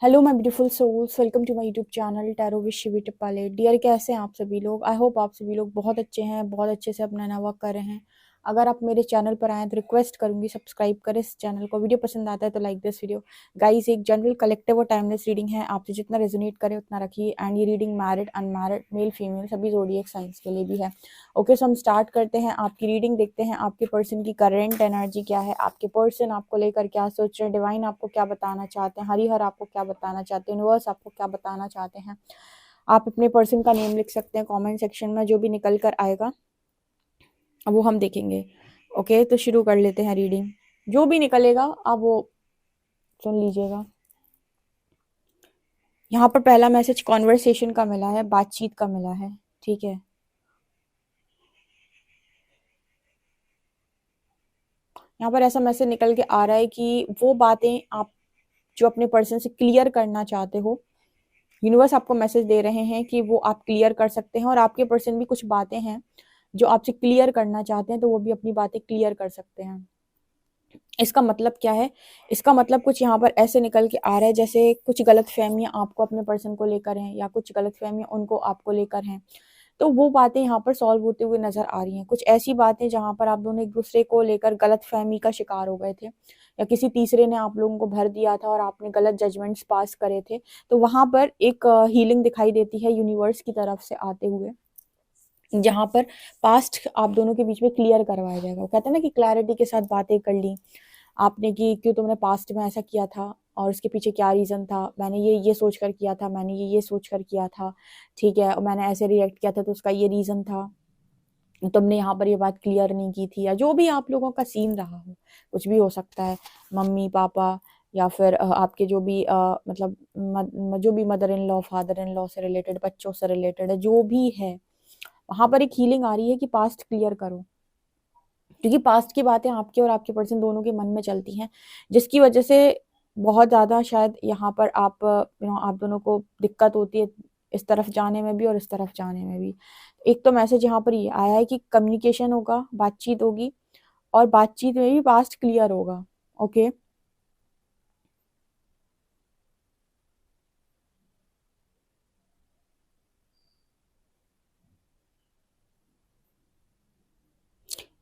Hello my beautiful souls, welcome to my YouTube channel tarot with Shivi Tipale. Dear, कैसे हैं आप सभी लोग? आई होप आप सभी लोग बहुत अच्छे हैं, बहुत अच्छे से अपना नया वर्क कर रहे हैं। अगर आप मेरे चैनल पर आए तो रिक्वेस्ट करूंगी सब्सक्राइब करें इस चैनल को। वीडियो पसंद आता है तो लाइक दिस वीडियो। गाइस, एक जनरल कलेक्टिव और टाइमलेस रीडिंग है, आपसे जितना रेजोनेट करे उतना रखिए। एंड ये reading married unmarried male female सभी ज़ोडिएक साइंस के लिए भी है। ओके, सो हम स्टार्ट करते हैं आपकी रीडिंग। देखते हैं आपके पर्सन की करेंट एनर्जी क्या है, आपके पर्सन आपको लेकर क्या सोच रहे हैं, डिवाइन आपको क्या बताना चाहते हैं, हरिहर आपको क्या बताना चाहते हैं, यूनिवर्स आपको क्या बताना चाहते हैं। आप अपने पर्सन का नेम लिख सकते हैं कमेंट सेक्शन में, जो भी निकल कर आएगा वो हम देखेंगे। ओके, तो शुरू कर लेते हैं रीडिंग। जो भी निकलेगा आप वो सुन लीजिएगा। यहाँ पर पहला मैसेज कॉन्वर्सेशन का मिला है, बातचीत का मिला है। ठीक है, यहाँ पर ऐसा मैसेज निकल के आ रहा है कि वो बातें आप जो अपने पर्सन से क्लियर करना चाहते हो, यूनिवर्स आपको मैसेज दे रहे हैं कि वो आप क्लियर कर सकते हैं। और आपके पर्सन भी कुछ बातें हैं जो आपसे क्लियर करना चाहते हैं, तो वो भी अपनी बातें क्लियर कर सकते हैं। इसका मतलब क्या है? इसका मतलब कुछ यहाँ पर ऐसे निकल के आ रहा है जैसे कुछ गलत फहमियाँ आपको अपने पर्सन को लेकर हैं, या कुछ गलत फहमियाँ उनको आपको लेकर हैं। तो वो बातें यहाँ पर सॉल्व होते हुए नजर आ रही हैं। कुछ ऐसी बातें जहाँ पर आप दोनों एक दूसरे को लेकर गलत फहमी का शिकार हो गए थे, या किसी तीसरे ने आप लोगों को भर दिया था और आपने गलत जजमेंट्स पास करे थे। तो वहां पर एक हीलिंग दिखाई देती है यूनिवर्स की तरफ से आते हुए, जहां पर पास्ट आप दोनों के बीच में क्लियर करवाया जाएगा। वो कहते हैं ना कि क्लैरिटी के साथ बातें कर ली आपने कि क्यों तुमने पास्ट में ऐसा किया था और उसके पीछे क्या रीज़न था, मैंने ये सोच कर किया था, मैंने ये सोच कर किया था। ठीक है, और मैंने ऐसे रिएक्ट किया था तो उसका ये रीज़न था, तुमने यहाँ पर ये बात क्लियर नहीं की थी। या जो भी आप लोगों का सीन रहा हो, कुछ भी हो सकता है, मम्मी पापा या फिर आपके जो भी जो भी mother in law father in law से रिलेटेड, बच्चों से रिलेटेड है, जो भी है, वहां पर एक हीलिंग आ रही है कि पास्ट क्लियर करो। क्योंकि पास्ट की बातें आपके और आपके पर्सन दोनों के मन में चलती हैं, जिसकी वजह से बहुत ज़्यादा शायद यहाँ पर आप दोनों को दिक्कत होती है, इस तरफ जाने में भी और इस तरफ जाने में भी। एक तो मैसेज यहाँ पर ये आया है कि कम्युनिकेशन होगा, बातचीत होगी, और बातचीत में भी पास्ट क्लियर होगा। ओके,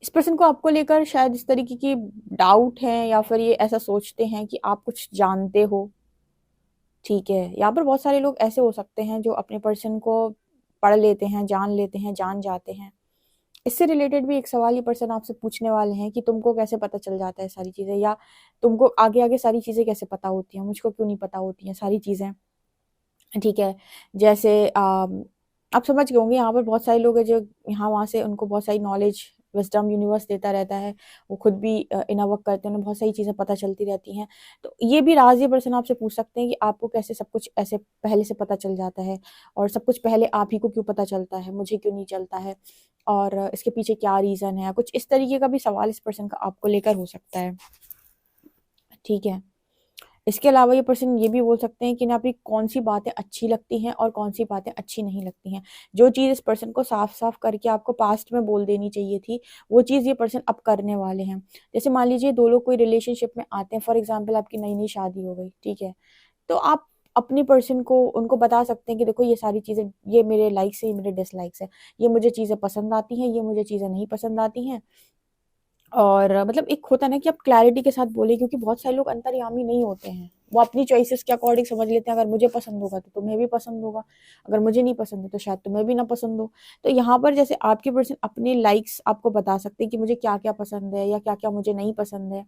इस पर्सन को आपको लेकर शायद इस तरीके की डाउट है, या फिर ये ऐसा सोचते हैं कि आप कुछ जानते हो। ठीक है, यहाँ पर बहुत सारे लोग ऐसे हो सकते हैं जो अपने पर्सन को पढ़ लेते हैं, जान लेते हैं, जान जाते हैं। इससे रिलेटेड भी एक सवाल ये पर्सन आपसे पूछने वाले हैं कि तुमको कैसे पता चल जाता है सारी चीज़ें, या तुमको आगे आगे सारी चीज़ें कैसे पता होती हैं, मुझको क्यों नहीं पता होती हैं सारी चीज़ें। ठीक है, जैसे आप समझ गए होंगे, यहाँ पर बहुत सारे लोग हैं जो यहाँ वहाँ से उनको बहुत सारी नॉलेज विजडम यूनिवर्स देता रहता है। वो खुद भी इनर वर्क करते हैं, उन्हें बहुत सारी चीज़ें पता चलती रहती हैं। तो ये भी राज ये पर्सन आपसे पूछ सकते हैं कि आपको कैसे सब कुछ ऐसे पहले से पता चल जाता है, और सब कुछ पहले आप ही को क्यों पता चलता है, मुझे क्यों नहीं चलता है, और इसके पीछे क्या रीज़न है। कुछ इस तरीके का भी सवाल इस पर्सन का आपको लेकर हो सकता है। ठीक है, इसके अलावा ये पर्सन ये भी बोल सकते हैं कि ना, आपकी कौन सी बातें अच्छी लगती हैं और कौन सी बातें अच्छी नहीं लगती हैं। जो चीज़ इस पर्सन को साफ साफ करके आपको पास्ट में बोल देनी चाहिए थी, वो चीज़ ये पर्सन अब करने वाले हैं। जैसे मान लीजिए दो लोग कोई रिलेशनशिप में आते हैं, फॉर एग्जाम्पल आपकी नई नई शादी हो गई, ठीक है, तो आप अपने पर्सन को उनको बता सकते हैं कि देखो ये सारी चीज़ें, ये मेरे लाइक्स है, ये मेरे डिसलाइक्स है, ये मुझे चीज़ें पसंद आती हैं, ये मुझे चीज़ें नहीं पसंद आती हैं। और मतलब एक होता है ना कि आप क्लैरिटी के साथ बोले, क्योंकि बहुत सारे लोग अंतर्यामी नहीं होते हैं, वो अपनी चॉइसेस के अकॉर्डिंग समझ लेते हैं। अगर मुझे पसंद होगा तो तुम्हें भी पसंद होगा, अगर मुझे नहीं पसंद है तो शायद तुम्हें भी ना पसंद हो। तो यहाँ पर जैसे आपके पर्सन अपने लाइक्स आपको बता सकते हैं कि मुझे क्या क्या पसंद है या क्या क्या मुझे नहीं पसंद है।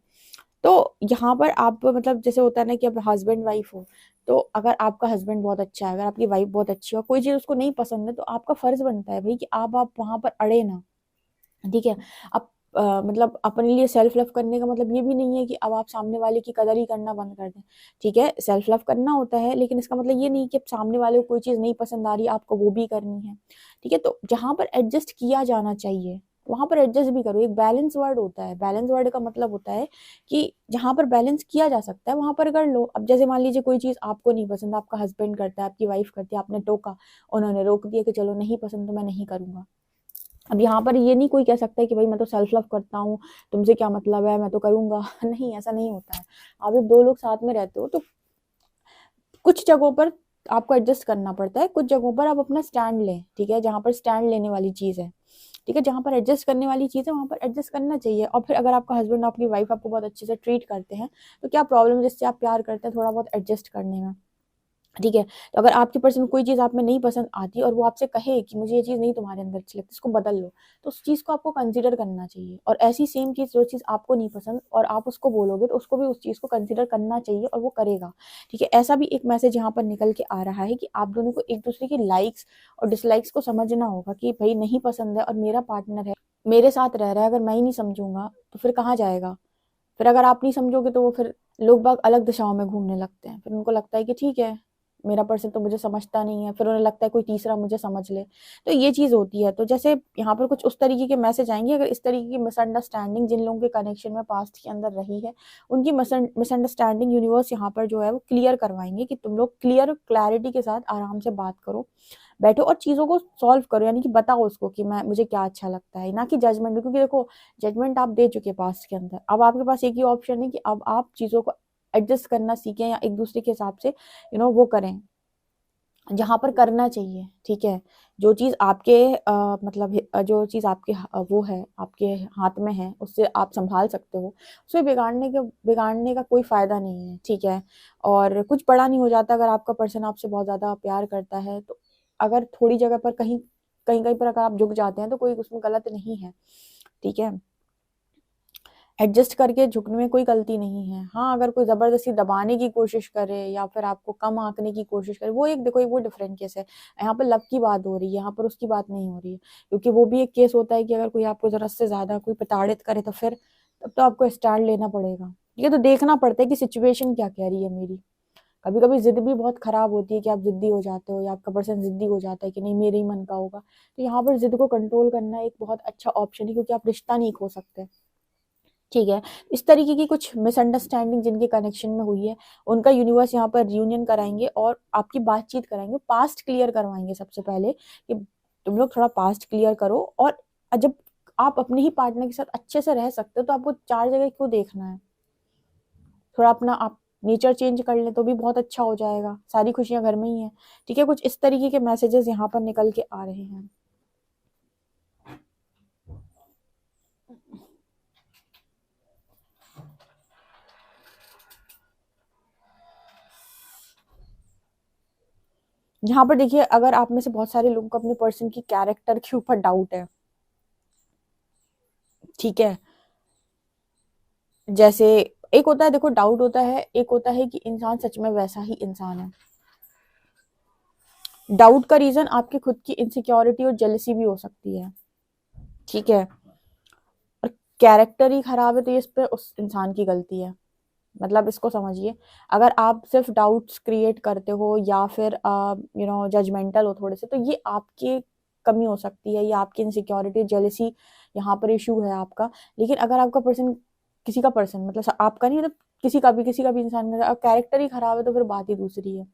तो यहाँ पर आप मतलब जैसे होता है ना कि अब हस्बैंड वाइफ हो, तो अगर आपका हस्बैंड बहुत अच्छा है, अगर आपकी वाइफ बहुत अच्छी है और कोई चीज़ उसको नहीं पसंद है, तो आपका फर्ज बनता है भाई कि आप वहां पर अड़े ना। ठीक है, अब मतलब अपने लिए सेल्फ लव करने का मतलब ये भी नहीं है कि अब आप सामने वाले की कदर ही करना बंद कर दें। ठीक है, सेल्फ लव करना होता है, लेकिन इसका मतलब ये नहीं कि अब सामने वाले को कोई चीज़ नहीं पसंद आ रही आपको वो भी करनी है। ठीक है, तो जहाँ पर एडजस्ट किया जाना चाहिए वहां पर एडजस्ट भी करो। एक बैलेंस वर्ड होता है, बैलेंस वर्ड का मतलब होता है कि जहां पर बैलेंस किया जा सकता है वहां पर कर लो। अब जैसे मान लीजिए कोई चीज़ आपको नहीं पसंद, आपका हस्बैंड करता है, आपकी वाइफ करती है, आपने टोका, उन्होंने रोक दिया कि चलो नहीं पसंद तो मैं नहीं करूंगा। अब यहाँ पर ये नहीं कोई कह सकता है कि भाई मैं तो सेल्फ लव करता हूँ, तुमसे क्या मतलब है, मैं तो करूंगा नहीं, ऐसा नहीं होता है। आप जब दो लोग साथ में रहते हो तो कुछ जगहों पर आपको एडजस्ट करना पड़ता है, कुछ जगहों पर आप अपना स्टैंड लें, ठीक है, जहाँ पर स्टैंड लेने वाली चीज़ है, ठीक है, जहाँ पर एडजस्ट करने वाली चीज़ है वहाँ पर एडजस्ट करना चाहिए। और फिर अगर आपका हस्बैंड और आपकी वाइफ आपको बहुत अच्छे से ट्रीट करते हैं तो क्या प्रॉब्लम, जिससे आप प्यार करते हैं थोड़ा बहुत एडजस्ट करने में, ठीक है। तो अगर आपकी पर्सन कोई चीज़ आप में नहीं पसंद आती और वो आपसे कहे कि मुझे ये चीज़ नहीं तुम्हारे अंदर अच्छी लगती, इसको बदल लो, तो उस चीज़ को आपको कंसीडर करना चाहिए। और ऐसी सेम चीज़, जो चीज़ आपको नहीं पसंद और आप उसको बोलोगे, तो उसको भी उस चीज़ को कंसीडर करना चाहिए और वो करेगा, ठीक है। ऐसा भी एक मैसेज यहाँ पर निकल के आ रहा है कि आप दोनों को एक दूसरे की लाइक्स और डिसलाइक्स को समझना होगा कि भाई नहीं पसंद है और मेरा पार्टनर है, मेरे साथ रह रहा है, अगर मैं ही नहीं समझूंगा तो फिर कहाँ जाएगा। फिर अगर आप नहीं समझोगे तो वो फिर लोग बाग अलग दिशाओं में घूमने लगते हैं, फिर उनको लगता है कि ठीक है, मेरा पर्सन तो मुझे समझता नहीं है, फिर उन्हें लगता है कोई तीसरा मुझे समझ ले, तो ये चीज़ होती है। तो जैसे यहाँ पर कुछ उस तरीके के मैसेज आएंगे, अगर इस तरीके की मिसअंडरस्टैंडिंग जिन लोगों के कनेक्शन में पास्ट के अंदर रही है, उनकी मिसअंडरस्टैंडिंग यूनिवर्स यहाँ पर जो है वो क्लियर करवाएंगे कि तुम लोग क्लैरिटी के साथ आराम से बात करो, बैठो और चीज़ों को सॉल्व करो, यानी कि बताओ उसको कि मैं मुझे क्या अच्छा लगता है, ना कि जजमेंट। क्योंकि देखो, जजमेंट आप दे चुके पास्ट के अंदर, अब आपके पास एक ही ऑप्शन है कि अब आप चीज़ों को एडजस्ट करना सीखें या एक दूसरे के हिसाब से वो करें जहाँ पर करना चाहिए, ठीक है। जो चीज़ आपके मतलब जो चीज़ आपके वो है, आपके हाथ में है, उससे आप संभाल सकते हो, उसे बिगाड़ने का कोई फ़ायदा नहीं है, ठीक है। और कुछ बड़ा नहीं हो जाता अगर आपका पर्सन आपसे बहुत ज़्यादा प्यार करता है, तो अगर थोड़ी जगह पर कहीं कहीं कहीं पर अगर आप झुक जाते हैं तो कोई उसमें गलत नहीं है, ठीक है। एडजस्ट करके झुकने में कोई गलती नहीं है। हाँ, अगर कोई ज़बरदस्ती दबाने की कोशिश करे या फिर आपको कम आंकने की कोशिश करे, वो एक देखो वो डिफरेंट केस है। यहाँ पर लव की बात हो रही है, यहाँ पर उसकी बात नहीं हो रही है। क्योंकि वो भी एक केस होता है कि अगर कोई आपको ज़रूरत से ज़्यादा कोई प्रताड़ित करे तो फिर तब तो आपको स्टैंड लेना पड़ेगा। ये तो देखना पड़ता है कि सिचुएशन क्या कह रही है मेरी। कभी कभी जिद भी बहुत खराब होती है कि आप जिद्दी हो जाते हो या आपका पर्सन जिद्दी हो जाता है कि नहीं मेरे ही मन का होगा, तो यहाँ पर जिद को कंट्रोल करना एक बहुत अच्छा ऑप्शन है, क्योंकि आप रिश्ता नहीं खो सकते, ठीक है। इस तरीके की कुछ मिसअंडरस्टैंडिंग जिनके कनेक्शन में हुई है, उनका यूनिवर्स यहाँ पर रियूनियन कराएंगे और आपकी बातचीत कराएंगे, पास्ट क्लियर करवाएंगे सबसे पहले कि तुम लोग थोड़ा पास्ट क्लियर करो। और जब आप अपने ही पार्टनर के साथ अच्छे से रह सकते हो तो आपको चार जगह क्यों देखना है। थोड़ा अपना आप नेचर चेंज कर लें तो भी बहुत अच्छा हो जाएगा, सारी खुशियां घर में ही है, ठीक है। कुछ इस तरीके के मैसेजेस यहाँ पर निकल के आ रहे हैं। यहाँ पर देखिए, अगर आप में से बहुत सारे लोगों को अपने पर्सन की कैरेक्टर के ऊपर डाउट है, ठीक है। जैसे एक होता है, देखो डाउट होता है, एक होता है कि इंसान सच में वैसा ही इंसान है। डाउट का रीजन आपकी खुद की इनसिक्योरिटी और जेलसी भी हो सकती है, ठीक है। और कैरेक्टर ही खराब है तो ये इस पे उस इंसान की गलती है। मतलब इसको समझिए, अगर आप सिर्फ डाउट्स क्रिएट करते हो या फिर जजमेंटल हो थोड़े से, तो ये आपकी कमी हो सकती है, ये आपकी इनसिक्योरिटी जेलसी यहाँ पर इशू है आपका। लेकिन अगर आपका पर्सन, किसी का पर्सन मतलब आपका नहीं, मतलब किसी का भी इंसान का कैरेक्टर ही खराब है तो फिर बात ही दूसरी है।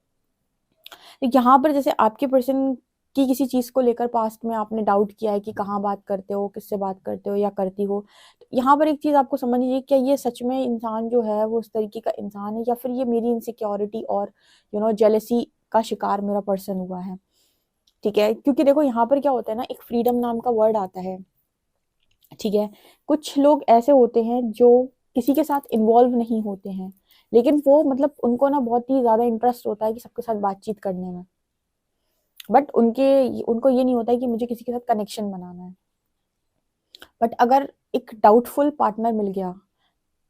तो यहाँ पर जैसे आपके पर्सन की किसी चीज को लेकर पास्ट में आपने डाउट किया है कि कहाँ बात करते हो, किससे बात करते हो या करती हो, तो यहाँ पर एक चीज आपको समझनी चाहिए, क्या ये सच में इंसान जो है वो उस तरीके का इंसान है या फिर ये मेरी इनसिक्योरिटी और जेलसी का शिकार मेरा पर्सन हुआ है, ठीक है। क्योंकि देखो यहाँ पर क्या होता है ना, एक फ्रीडम नाम का वर्ड आता है, ठीक है। कुछ लोग ऐसे होते हैं जो किसी के साथ इन्वॉल्व नहीं होते हैं, लेकिन वो मतलब उनको ना बहुत ही ज्यादा इंटरेस्ट होता है कि सबके साथ बातचीत करने में, बट उनको ये नहीं होता है कि मुझे किसी के साथ कनेक्शन बनाना है। बट अगर एक डाउटफुल पार्टनर मिल गया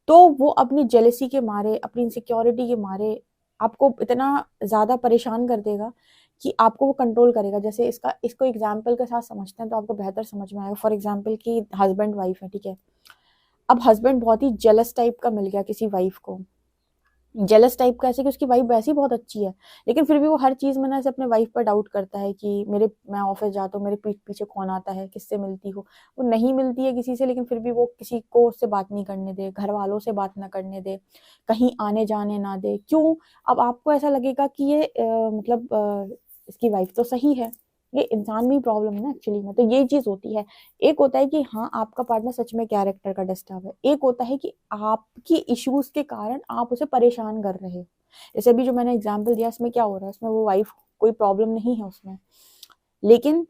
तो वो अपनी जेलेसी के मारे, अपनी इनसिक्योरिटी के मारे आपको इतना ज्यादा परेशान कर देगा कि आपको वो कंट्रोल करेगा। जैसे इसको एग्जाम्पल के साथ समझते हैं तो आपको बेहतर समझ में आएगा। फॉर एग्जाम्पल कि हस्बैंड वाइफ है, ठीक है। अब हस्बैंड बहुत ही जेलस टाइप का मिल गया किसी वाइफ को, जेलस टाइप का, ऐसे कि उसकी वाइफ वैसे ही बहुत अच्छी है, लेकिन फिर भी वो हर चीज में ना ऐसे अपने वाइफ पर डाउट करता है कि मैं ऑफिस जाता हूँ, मेरे पीठ पीछे कौन आता है, किससे मिलती हो। वो नहीं मिलती है किसी से, लेकिन फिर भी वो किसी को उससे बात नहीं करने दे, घर वालों से बात ना करने दे, कहीं आने जाने ना दे। क्यों? अब आपको ऐसा लगेगा कि ये इसकी वाइफ तो सही है, ये इंसान में ही प्रॉब्लम है ना एक्चुअली में। तो ये चीज होती है। एक होता है कि हाँ आपका पार्टनर सच में कैरेक्टर का डिस्टर्ब है, एक होता है कि आपकी इश्यूज के कारण आप उसे परेशान कर रहे हो। जैसे अभी जो मैंने एग्जांपल दिया इसमें क्या हो रहा है, इसमें वो वाइफ कोई प्रॉब्लम नहीं है उसमें, लेकिन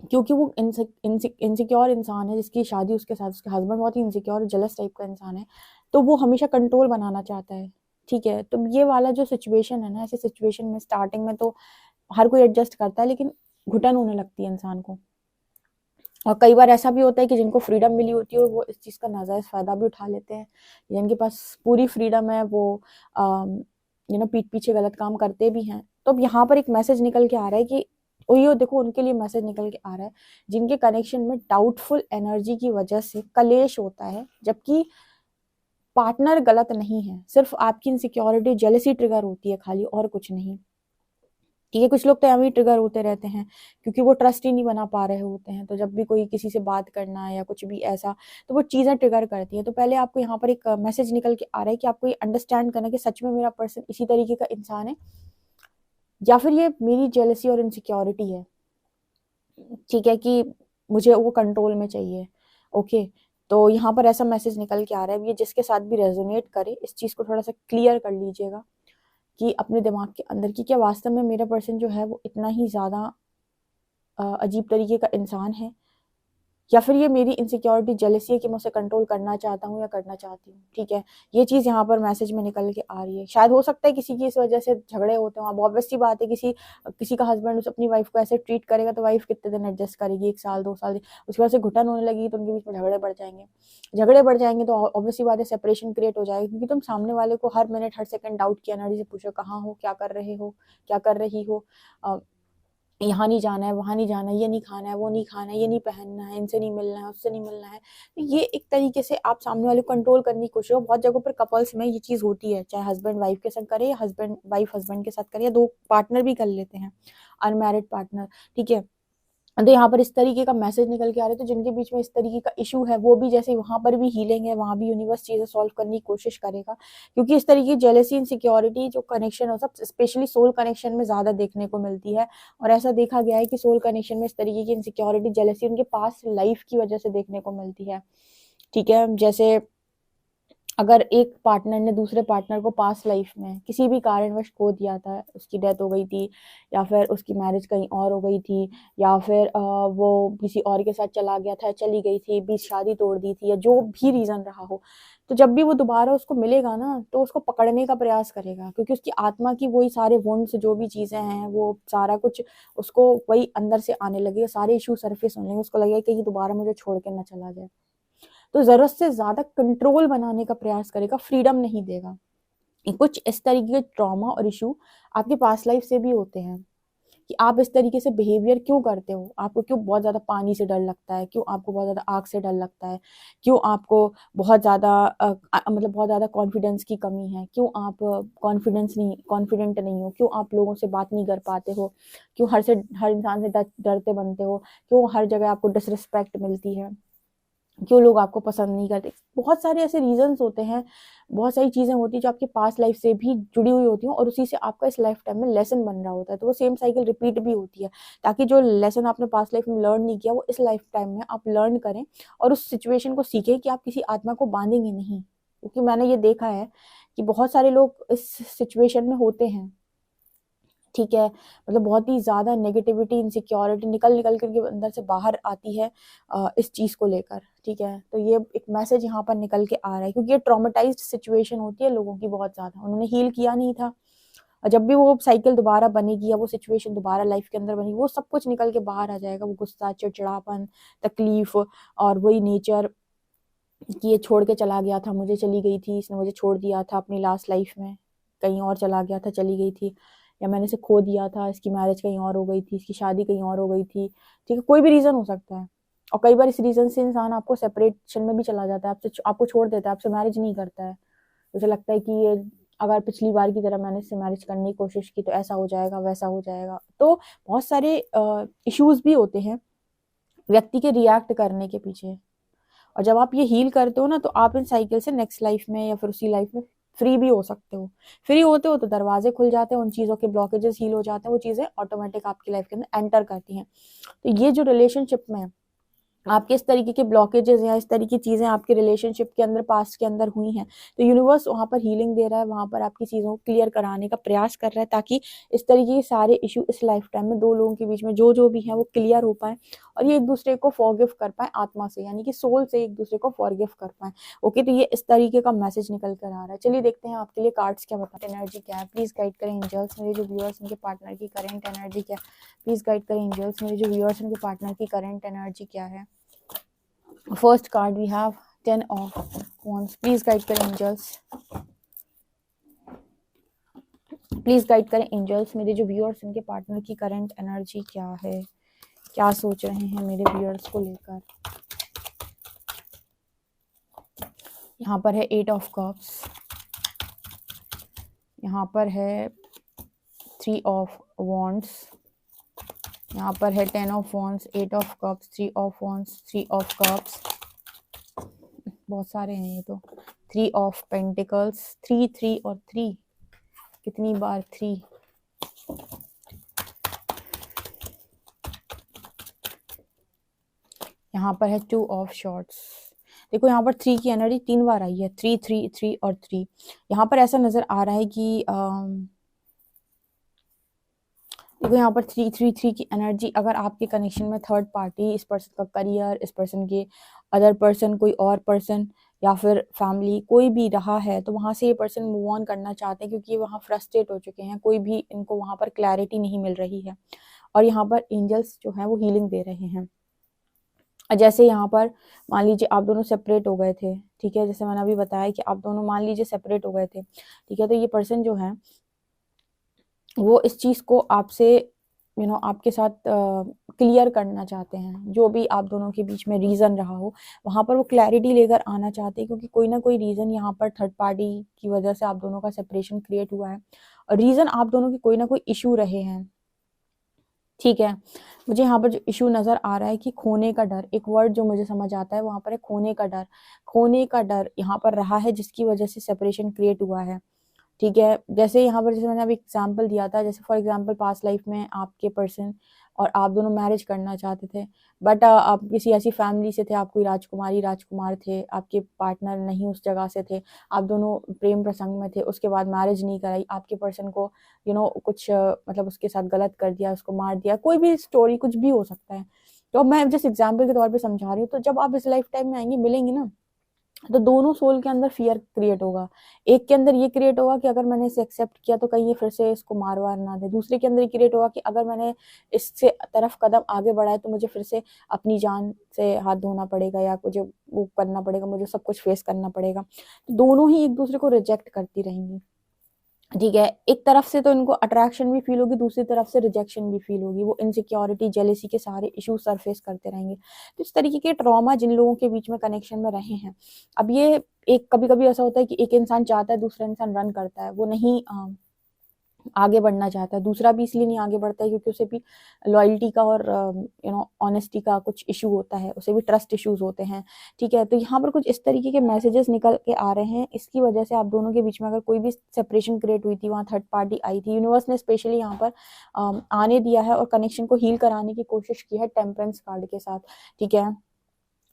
क्योंकि वो इनसिक्योर इंसान है जिसकी शादी उसके साथ, उसके हस्बैंड बहुत ही इनसिक्योर और जेलस टाइप का इंसान है, तो वो हमेशा कंट्रोल बनाना चाहता है। ठीक है, तो ये वाला जो सिचुएशन है ना, ऐसी सिचुएशन में स्टार्टिंग में तो हर कोई एडजस्ट करता है, लेकिन घुटन होने लगती है इंसान को। और कई बार ऐसा भी होता है कि जिनको फ्रीडम मिली होती है और वो इस चीज़ का नाजायज़ फ़ायदा भी उठा लेते हैं, जिनके पास पूरी फ्रीडम है वो पीठ पीछे गलत काम करते भी हैं। तो अब यहाँ पर एक मैसेज निकल के आ रहा है कि ओयो देखो, उनके लिए मैसेज निकल के आ रहा है जिनके कनेक्शन में डाउटफुल एनर्जी की वजह से कलेश होता है, जबकि पार्टनर गलत नहीं है, सिर्फ आपकी इनसिक्योरिटी जेलसी ट्रिगर होती है खाली, और कुछ नहीं। ठीक है, कुछ लोग तो एवं ही ट्रिगर होते रहते हैं क्योंकि वो ट्रस्ट ही नहीं बना पा रहे होते हैं, तो जब भी कोई किसी से बात करना है या कुछ भी ऐसा, तो वो चीज़ें ट्रिगर करती हैं। तो पहले आपको यहाँ पर एक मैसेज निकल के आ रहा है कि आपको ये अंडरस्टैंड करना कि सच में मेरा पर्सन इसी तरीके का इंसान है या फिर ये मेरी जेलसी और इनसिक्योरिटी है। ठीक है, कि मुझे वो कंट्रोल में चाहिए। ओके, तो यहाँ पर ऐसा मैसेज निकल के आ रहा है, ये जिसके साथ भी रेजोनेट करे इस चीज़ को थोड़ा सा क्लियर कर लीजिएगा कि अपने दिमाग के अंदर कि क्या वास्तव में मेरा पर्सन जो है वो इतना ही ज़्यादा अजीब तरीके का इंसान है, या फिर ये मेरी इनसिक्योरिटी जेलसी है कि मैं उसे कंट्रोल करना चाहता हूँ या करना चाहती हूँ। ठीक है, ये चीज़ यहाँ पर मैसेज में निकल के आ रही है। शायद हो सकता है किसी की इस वजह से झगड़े होते हो, अब ऑब्वियस सी बात है, किसी का हस्बैंड उस अपनी वाइफ को ऐसे ट्रीट करेगा तो वाइफ कितने दिन एडजस्ट करेगी, 1 साल 2 साल, उसके बाद से घुटन होने लगेगी तो उनके बीच में झगड़े बढ़ जाएंगे तो ऑब्वियस सी बात है सेपरेशन क्रिएट हो जाएगी, क्योंकि तुम सामने वाले को हर मिनट हर सेकंड डाउट की एनर्जी से पूछो, कहाँ हो, क्या कर रहे हो, क्या कर रही हो, यहाँ नहीं जाना है, वहाँ नहीं जाना है, ये नहीं खाना है, वो नहीं खाना है, ये नहीं पहनना है, इनसे नहीं मिलना है, उससे नहीं मिलना है। ये एक तरीके से आप सामने वाले को कंट्रोल करने की कोशिश हो। बहुत जगहों पर कपल्स में ये चीज़ होती है, चाहे हस्बैंड वाइफ के साथ करे या हस्बैंड वाइफ हस्बैंड के साथ करे या 2 पार्टनर भी कर लेते हैं, अनमैरिड पार्टनर। ठीक है, तो यहाँ पर इस तरीके का मैसेज निकल के आ रहा है, तो जिनके बीच में इस तरीके का इशू है वो भी, जैसे वहां पर भी हीलिंग है, वहां भी यूनिवर्स चीजें सॉल्व करने की कोशिश करेगा, क्योंकि इस तरीके की जेलेसी इनसिक्योरिटी जो कनेक्शन हो, सब स्पेशली सोल कनेक्शन में ज्यादा देखने को मिलती है। और ऐसा देखा गया है कि सोल कनेक्शन में इस तरीके की इनसिक्योरिटी जेलेसी उनके पास लाइफ की वजह से देखने को मिलती है। ठीक है, जैसे अगर एक पार्टनर ने दूसरे पार्टनर को पास लाइफ में किसी भी कारणवश खो दिया था, उसकी डेथ हो गई थी या फिर उसकी मैरिज कहीं और हो गई थी, या फिर वो किसी और के साथ चला गया था, चली गई थी, बीच शादी तोड़ दी थी, या जो भी रीज़न रहा हो, तो जब भी वो दोबारा उसको मिलेगा ना तो उसको पकड़ने का प्रयास करेगा, क्योंकि उसकी आत्मा की वही सारे वुंड्स जो भी चीज़ें हैं वो सारा कुछ उसको वही अंदर से आने लगेगा, सारे इशू सरफेस होने लगेंगे, उसको लगेगा कहीं दोबारा मुझे छोड़ के ना चला जाए, तो जरूरत से ज्यादा कंट्रोल बनाने का प्रयास करेगा, फ्रीडम नहीं देगा। कुछ इस तरीके के ट्रॉमा और इशू आपके पास्ट लाइफ से भी होते हैं कि आप इस तरीके से बिहेवियर क्यों करते हो, आपको क्यों बहुत ज्यादा पानी से डर लगता है, क्यों आपको बहुत ज्यादा आग से डर लगता है, क्यों आपको बहुत ज्यादा मतलब बहुत ज्यादा कॉन्फिडेंस की कमी है, क्यों आप कॉन्फिडेंट नहीं हो, क्यों आप लोगों से बात नहीं कर पाते हो, क्यों हर इंसान से डरते बनते हो, क्यों हर जगह आपको डिसरिस्पेक्ट मिलती है, क्यों लोग आपको पसंद नहीं करते। बहुत सारे ऐसे रीजंस होते हैं, बहुत सारी चीजें होती है जो आपकी पास्ट लाइफ से भी जुड़ी हुई होती हैं और उसी से आपका इस लाइफ टाइम में लेसन बन रहा होता है, तो वो सेम साइकिल रिपीट भी होती है, ताकि जो लेसन आपने पास्ट लाइफ में लर्न नहीं किया वो इस लाइफ टाइम में आप लर्न करें और उस सिचुएशन को सीखें कि आप किसी आत्मा को बांधेंगे नहीं, क्योंकि मैंने ये देखा है कि बहुत सारे लोग इस सिचुएशन में होते हैं। ठीक है, मतलब बहुत ही ज़्यादा नेगेटिविटी, इनसिक्योरिटी निकल निकल करके अंदर से बाहर आती है इस चीज़ को लेकर। ठीक है, तो ये एक मैसेज यहाँ पर निकल के आ रहा है, क्योंकि ये ट्रॉमेटाइज्ड सिचुएशन होती है लोगों की बहुत ज़्यादा, उन्होंने हील किया नहीं था, और जब भी वो साइकिल दोबारा बनेगी या वो सिचुएशन दोबारा लाइफ के अंदर बनेगी, वो सब कुछ निकल के बाहर आ जाएगा, वो गुस्सा, चिड़चिड़ापन, तकलीफ, और वही नेचर कि ये छोड़ के चला गया था, मुझे चली गई थी, इसने मुझे छोड़ दिया था अपनी लास्ट लाइफ में, कहीं और चला गया था, चली गई थी, या मैंने इसे खो दिया था, इसकी मैरिज कहीं और हो गई थी, इसकी शादी कहीं और हो गई थी। ठीक है, कोई भी रीजन हो सकता है, और कई बार इस रीजन से इंसान आपको सेपरेशन में भी चला जाता है, आपको छोड़ देता है, आपसे मैरिज नहीं करता है, उसे लगता है कि ये अगर पिछली बार की तरह मैंने इससे मैरिज करने की कोशिश की तो ऐसा हो जाएगा, वैसा हो जाएगा। तो बहुत सारे इश्यूज भी होते हैं व्यक्ति के रिएक्ट करने के पीछे, और जब आप ये हील करते हो ना तो आप इन साइकिल से नेक्स्ट लाइफ में या फिर उसी लाइफ में फ्री भी हो सकते हो। फ्री होते हो तो दरवाजे खुल जाते हैं, उन चीज़ों के ब्लॉकेजेस हील हो जाते हैं, वो चीज़ें ऑटोमेटिक आपकी लाइफ के अंदर एंटर करती हैं। तो ये जो रिलेशनशिप में आपके इस तरीके के ब्लॉकेजेस या इस तरीके की चीज़ें आपके रिलेशनशिप के अंदर पास्ट के अंदर हुई हैं, तो यूनिवर्स वहाँ पर हीलिंग दे रहा है, वहाँ पर आपकी चीज़ों को क्लियर कराने का प्रयास कर रहा है, ताकि इस तरीके के सारे इशू इस लाइफ टाइम में 2 लोगों के बीच में जो भी हैं वो क्लियर हो पाएँ और ये एक-दूसरे को फॉरगिव कर पाएँ आत्मा से, यानी कि सोल से एक-दूसरे को फॉरगिव कर पाएँ। ओके, तो ये इस तरीके का मैसेज निकल कर आ रहा है। चलिए देखते हैं आपके लिए कार्ड्स क्या बताते हैं, एनर्जी क्या है। प्लीज़ गाइड करें एंजल्स, मेरे जो व्यूअर्स उनके पार्टनर की करंट एनर्जी क्या है। प्लीज़ गाइड करें एंजल्स, मेरे जो व्यूअर्स उनके पार्टनर की करंट एनर्जी क्या है। First card we have 10 of Wands. Please guide करें angels. प्लीज गाइड करें एंजल्स, मेरे जो व्यूअर्स उनके पार्टनर की करंट एनर्जी क्या है, क्या सोच रहे हैं मेरे व्यूअर्स को लेकर। यहाँ पर है 8 ऑफ कप्स, यहाँ पर है 3 ऑफ वॉन्ड्स, यहाँ पर है 10 of wands, 8 of cups, 3 of wands, 3 of cups, बहुत सारे हैं ये तो। 3 ऑफ पेंटिकल्स, 3 3 और 3, कितनी बार 3। यहाँ पर है 2 ऑफ शॉर्ट्स। देखो यहाँ पर 3 की एनर्जी 3 बार आई है, 3 3 3 और 3। यहाँ पर ऐसा नजर आ रहा है कि देखो यहाँ पर 3 3 3 की एनर्जी, अगर आपके कनेक्शन में थर्ड पार्टी, इस पर्सन का करियर, इस पर्सन के अदर पर्सन, कोई और पर्सन या फिर फैमिली कोई भी रहा है, तो वहाँ से ये पर्सन मूव ऑन करना चाहते हैं क्योंकि ये वहाँ फ्रस्ट्रेट हो चुके हैं, कोई भी इनको वहाँ पर क्लैरिटी नहीं मिल रही है। और यहाँ पर एंजल्स जो हैं वो हीलिंग दे रहे हैं। जैसे यहाँ पर मान लीजिए आप दोनों सेपरेट हो गए थे, ठीक है, जैसे मैंने अभी बताया कि आप दोनों मान लीजिए सेपरेट हो गए थे, ठीक है, तो ये पर्सन जो है वो इस चीज़ को आपसे आपके साथ क्लियर करना चाहते हैं, जो भी आप दोनों के बीच में रीज़न रहा हो वहाँ पर वो क्लैरिटी लेकर आना चाहते हैं, क्योंकि कोई ना कोई रीज़न यहाँ पर थर्ड पार्टी की वजह से आप दोनों का सेपरेशन क्रिएट हुआ है और रीज़न आप दोनों के कोई ना कोई इशू रहे हैं, ठीक है। मुझे यहाँ पर जो इशू नज़र आ रहा है कि खोने का डर, एक वर्ड जो मुझे समझ आता है वहाँ पर है खोने का डर। खोने का डर यहाँ पर रहा है जिसकी वजह से सेपरेशन क्रिएट हुआ है, ठीक है। जैसे यहाँ पर जैसे मैंने अभी एग्जांपल दिया था, जैसे फॉर एग्जांपल पास्ट लाइफ में आपके पर्सन और आप दोनों मैरिज करना चाहते थे, बट आप किसी ऐसी फैमिली से थे, आप कोई राजकुमारी राजकुमार थे, आपके पार्टनर नहीं उस जगह से थे, आप दोनों प्रेम प्रसंग में थे, उसके बाद मैरिज नहीं कराई, आपके पर्सन को कुछ मतलब उसके साथ गलत कर दिया, उसको मार दिया, कोई भी स्टोरी कुछ भी हो सकता है। तो मैं जिस एग्जाम्पल के तौर पर समझा रही हूँ, तो जब आप इस लाइफ टाइम में आएंगे मिलेंगे ना, तो दोनों सोल के अंदर फियर क्रिएट होगा। एक के अंदर ये क्रिएट होगा कि अगर मैंने इसे एक्सेप्ट किया तो कहीं ये फिर से इसको मार वार ना दे, दूसरे के अंदर ये क्रिएट होगा कि अगर मैंने इससे तरफ कदम आगे बढ़ाया तो मुझे फिर से अपनी जान से हाथ धोना पड़ेगा या मुझे वो करना पड़ेगा, मुझे सब कुछ फेस करना पड़ेगा। तो दोनों ही एक दूसरे को रिजेक्ट करती रहेंगी, ठीक है। एक तरफ से तो इनको अट्रैक्शन भी फील होगी, दूसरी तरफ से रिजेक्शन भी फील होगी, वो इनसिक्योरिटी जेलेसी के सारे इश्यूज सरफेस करते रहेंगे। तो इस तरीके के ट्रॉमा जिन लोगों के बीच में कनेक्शन में रहे हैं, अब ये एक कभी कभी ऐसा होता है कि एक इंसान चाहता है, दूसरा इंसान रन करता है, वो नहीं आगे बढ़ना चाहता है, दूसरा भी इसलिए नहीं आगे बढ़ता है क्योंकि उसे भी लॉयल्टी का और ऑनेस्टी का कुछ इशू होता है, उसे भी ट्रस्ट इश्यूज होते हैं, ठीक है। तो यहाँ पर कुछ इस तरीके के मैसेजेस निकल के आ रहे हैं, इसकी वजह से आप दोनों के बीच में अगर कोई भी सेपरेशन क्रिएट हुई थी, वहाँ थर्ड पार्टी आई थी, यूनिवर्स ने स्पेशली यहाँ पर आने दिया है और कनेक्शन को हील कराने की कोशिश की है टेम्परेंस कार्ड के साथ, ठीक है।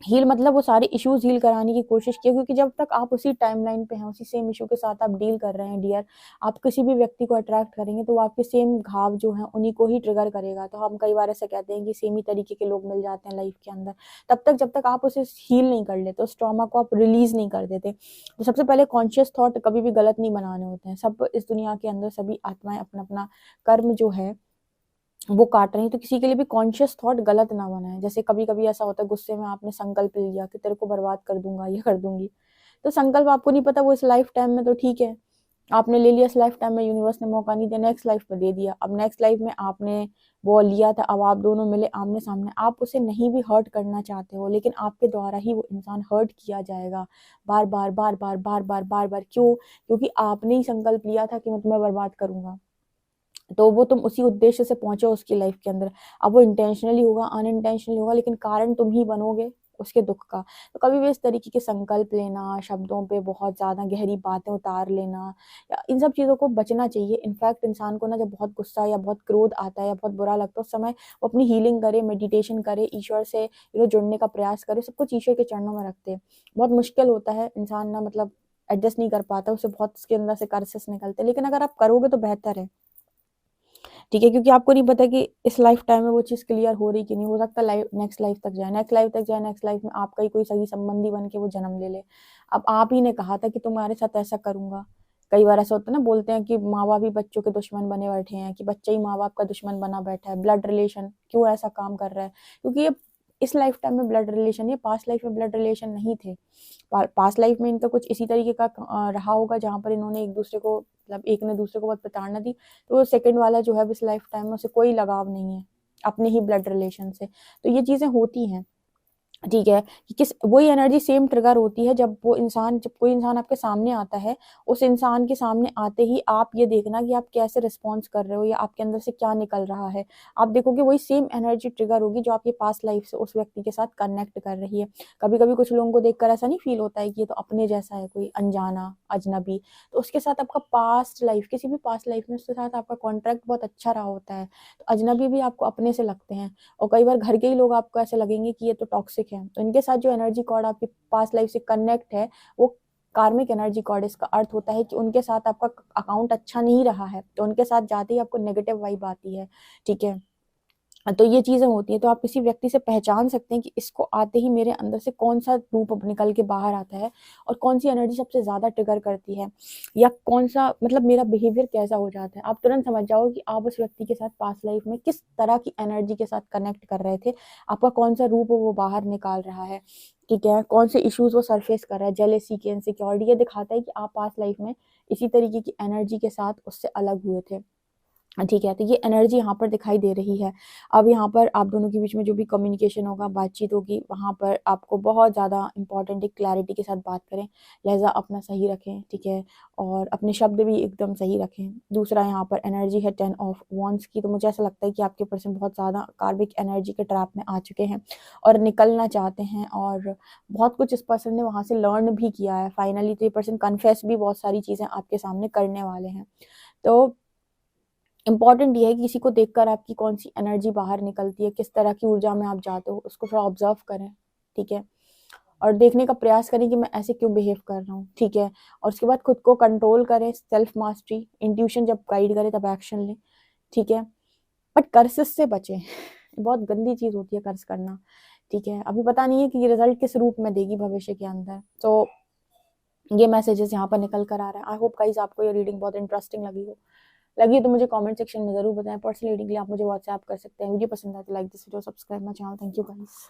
हील मतलब वो सारे इश्यूज हील कराने की कोशिश की, क्योंकि जब तक आप उसी टाइमलाइन पे हैं, उसी सेम इशू के साथ आप डील कर रहे हैं डियर, आप किसी भी व्यक्ति को अट्रैक्ट करेंगे तो वो आपके सेम घाव जो हैं उन्हीं को ही ट्रिगर करेगा। तो हम कई बार ऐसा कहते हैं कि सेम ही तरीके के लोग मिल जाते हैं लाइफ के अंदर, तब तक जब तक आप उसे हील नहीं कर लेते, उस ट्रॉमा को आप रिलीज नहीं कर देते। तो सबसे पहले कॉन्शियस थॉट कभी भी गलत नहीं बनाने होते हैं। सब इस दुनिया के अंदर सभी आत्माएं अपना अपना कर्म जो है वो काट रही है, तो किसी के लिए भी कॉन्शियस थॉट गलत ना बनाए। जैसे कभी कभी ऐसा होता है गुस्से में आपने संकल्प ले लिया कि तेरे को बर्बाद कर दूंगा, ये कर दूंगी, तो संकल्प आपको नहीं पता वो इस लाइफ टाइम में तो ठीक है, आपने ले लिया, इस लाइफ टाइम में यूनिवर्स ने मौका नहीं दिया, नेक्स्ट लाइफ में दे दिया। अब नेक्स्ट लाइफ में आपने वो लिया था, अब आप दोनों मिले आमने सामने, आप उसे नहीं भी हर्ट करना चाहते हो, लेकिन आपके द्वारा ही वो इंसान हर्ट किया जाएगा बार बार बार बार बार बार बार बार। क्यों? क्योंकि आपने ही संकल्प लिया था कि मैं तुम्हें बर्बाद करूंगा, तो वो तुम उसी उद्देश्य से पहुंचे उसकी लाइफ के अंदर। अब वो इंटेंशनली होगा अनइंटेंशनली होगा, लेकिन कारण तुम ही बनोगे उसके दुख का। तो कभी भी इस तरीके के संकल्प लेना, शब्दों पे बहुत ज़्यादा गहरी बातें उतार लेना या इन सब चीज़ों को बचना चाहिए। इनफैक्ट इंसान को ना जब बहुत गुस्सा या बहुत क्रोध आता है या बहुत बुरा लगता है, उस समय वो अपनी हीलिंग करे, मेडिटेशन करे, ईश्वर से जुड़ने का प्रयास करे, सब कुछ ईश्वर के चरणों में रखते हैं। बहुत मुश्किल होता है, इंसान ना मतलब एडजस्ट नहीं कर पाता, उसे बहुत उसके अंदर से कर्सेस निकलते हैं, लेकिन अगर आप करोगे तो बेहतर है, ठीक है? क्योंकि आपको नहीं पता कि इस लाइफ टाइम में वो चीज़ क्लियर हो रही कि नहीं, हो सकता है लाइफ नेक्स्ट लाइफ तक जाए, नेक्स्ट लाइफ तक जाए, नेक्स्ट लाइफ में आपका ही कोई सगी संबंधी बन के वो जन्म ले ले। अब आप ही ने कहा था कि तुम्हारे साथ ऐसा करूँगा। कई बार ऐसा होता है ना, बोलते हैं कि माँ-बाप ही बच्चों के दुश्मन बने बैठे हैं, कि बच्चा ही माँ-बाप का दुश्मन बना बैठा है, ब्लड रिलेशन क्यों ऐसा काम कर रहा है? क्योंकि ये इस लाइफ टाइम में ब्लड रिलेशन, ये पास्ट लाइफ में ब्लड रिलेशन नहीं थे। पास्ट लाइफ में इनका कुछ इसी तरीके का रहा होगा, जहाँ पर इन्होंने एक दूसरे को मतलब एक ने दूसरे को बहुत प्रताड़ना दी, तो सेकंड वाला जो है इस लाइफ टाइम में उसे कोई लगाव नहीं है अपने ही ब्लड रिलेशन से। तो ये चीज़ें होती हैं, ठीक है? कि किस वही एनर्जी सेम ट्रिगर होती है जब कोई इंसान आपके सामने आता है, उस इंसान के सामने आते ही आप ये देखना कि आप कैसे रिस्पॉन्स कर रहे हो या आपके अंदर से क्या निकल रहा है। आप देखोगे वही सेम एनर्जी ट्रिगर होगी जो आपकी पास्ट लाइफ से उस व्यक्ति के साथ कनेक्ट कर रही है। कभी-कभी कुछ लोगों को देखकर ऐसा नहीं फ़ील होता है कि ये तो अपने जैसा है, कोई अनजाना, अजनबी, तो उसके साथ आपका पास्ट लाइफ, किसी भी पास्ट लाइफ में उसके साथ आपका कॉन्ट्रैक्ट बहुत अच्छा रहा होता है। तो अजनबी भी आपको अपने से लगते हैं। और कई बार घर के ही लोग आपको ऐसे लगेंगे कि ये तो टॉक्सिक है। तो इनके साथ जो एनर्जी कॉर्ड आपकी पास्ट लाइफ से कनेक्ट है, वो कार्मिक एनर्जी कॉर्ड, इसका अर्थ होता है कि उनके साथ आपका अकाउंट अच्छा नहीं रहा है, तो उनके साथ जाते ही आपको नेगेटिव वाइब आती है, ठीक है? तो ये चीज़ें होती हैं, तो आप किसी व्यक्ति से पहचान सकते हैं कि इसको आते ही मेरे अंदर से कौन-सा रूप अब निकल के बाहर आता है और कौन-सी एनर्जी सबसे ज़्यादा ट्रिगर करती है या कौन-सा मतलब मेरा बिहेवियर कैसा हो जाता है। आप तुरंत समझ जाओगे कि आप उस व्यक्ति के साथ पास्ट लाइफ में किस तरह की एनर्जी के साथ कनेक्ट कर रहे थे, आपका कौन-सा रूप वो बाहर निकाल रहा है, ठीक है? कौन से इश्यूज़ वो सरफेस कर रहा है, जेलसी की, इनसिक्योरिटी, ये दिखाता है कि आप पास्ट लाइफ में इसी तरीके की एनर्जी के साथ उससे अलग हुए थे। ठीक है, तो ये एनर्जी यहाँ पर दिखाई दे रही है। अब यहाँ पर आप दोनों के बीच में जो भी कम्युनिकेशन होगा, बातचीत होगी, वहाँ पर आपको बहुत ज़्यादा इम्पोर्टेंट है क्लैरिटी के साथ बात करें, लहज़ा अपना सही रखें, ठीक है? और अपने शब्द भी एकदम सही रखें। दूसरा यहाँ पर एनर्जी है 10 ऑफ वांड्स की, तो मुझे ऐसा लगता है कि आपके पर्सन बहुत ज़्यादा कार्मिक एनर्जी के ट्रैप में आ चुके हैं और निकलना चाहते हैं और बहुत कुछ इस पर्सन ने वहाँ से लर्न भी किया है। फाइनली तो ये पर्सन कन्फेस भी बहुत सारी चीज़ें आपके सामने करने वाले हैं। तो इम्पॉर्टेंट ये है कि किसी को देखकर आपकी कौन-सी एनर्जी बाहर निकलती है, किस तरह की ऊर्जा में आप जाते हो, उसको थोड़ा ऑब्ज़र्व करें, ठीक है? और देखने का प्रयास करें कि मैं ऐसे क्यों बिहेव कर रहा हूँ, ठीक है? और उसके बाद खुद को कंट्रोल करें, सेल्फ मास्टरी, इंट्यूशन जब गाइड करे तब एक्शन लें, ठीक है? बट कर्सेस से बचें। बहुत गंदी चीज़ होती है कर्स करना, ठीक है? अभी पता नहीं है कि ये रिज़ल्ट किस रूप में देगी भविष्य के अंदर। तो ये मैसेजेस यहाँ पर निकल कर आ रहा है। आई होप गाइज़ आपको ये रीडिंग बहुत इंटरेस्टिंग लगी तो मुझे कमेंट सेक्शन में ज़रूर बताएं। पर्सनल रीडिंग के लिए आप मुझे व्हाट्सएप कर सकते हैं। वीडियो पसंद आए तो like this video, subscribe my channel. Thank you guys.